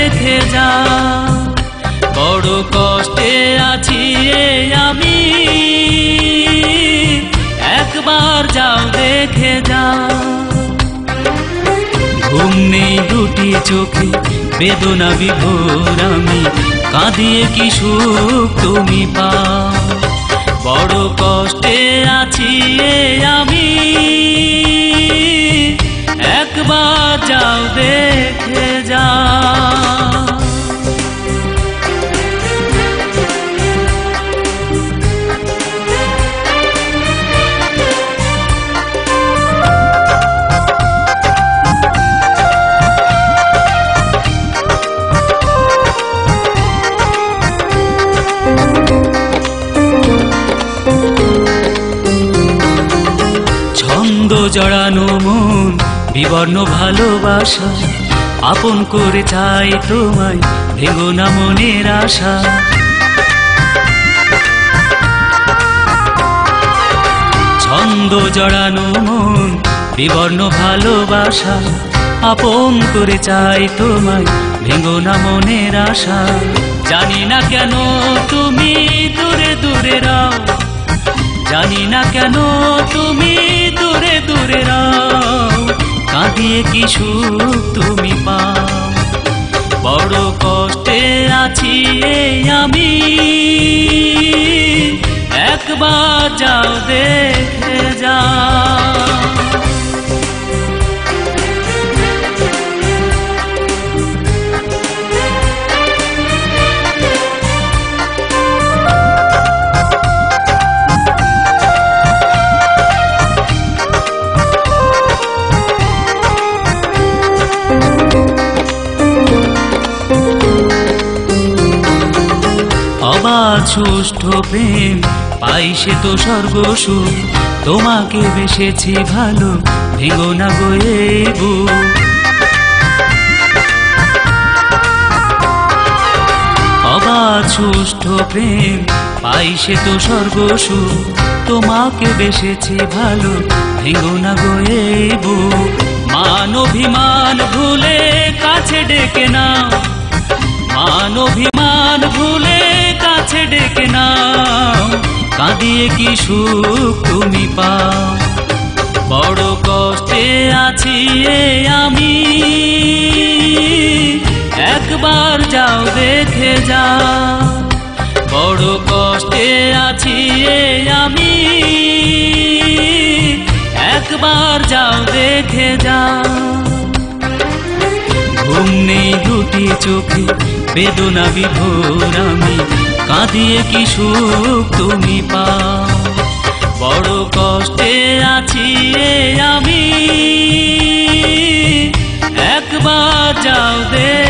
দেখে যাও। বড় কষ্টে আছি আমি, একবার যাও দেখে যাও। ঘুম নেই দুটি চোখে, বেদনা বিভোর আমি, কাঁদিয়ে কি সুখ তুমি পাও। বড় কষ্টে আছি আমি, একবার যাও দেখে যাও। ছন্দ জড়ানো মন, বিবর্ণ ভালোবাসা, আপন করে চাই তোমায়, ভেঙো না মনের আশা। ছন্দ জড়ানো মন, বিবর্ণ ভালোবাসা, আপন করে চাই তোমায়, ভেঙো না মনের আশা। জানি না কেন তুমি দূরে দূরে রাও, জানি না কেন তুমি দূরে দূরে রাও, কাঁদিয়ে কি সুখ তুমি পাও। বড় কষ্টে আছি আমি, একবার যাও দেখে যাও। অবাধ সুষ্ঠু প্রেম পাই সে তো স্বর্গসুখ, তোমাকে বেসেছি ভালো, ভেঙো না গো এই বুক। অবাধ সুষ্ঠু প্রেম পাই সে তো স্বর্গসুখ, তোমাকে বেসেছি ভালো, ভেঙো না গো এই বুক। মান অভিমান ভুলে কাছে ডেকে নাও, মান অভিমান ভুলে কাছে ডেকে নাও, কাঁদিয়ে কি সুখ তুমি পাও। বড় কষ্টে আছি আমি, একবার যাও দেখে যাও। বড় কষ্টে আছি আমি, একবার যাও দেখে যাও। ঘুম নেই দুটি চোখে, বেদনা বিভোর আমি, কাঁদিয়ে কি সুখ তুমি পাও। বড় কষ্টে আছি আমি, একবার যাও দেখে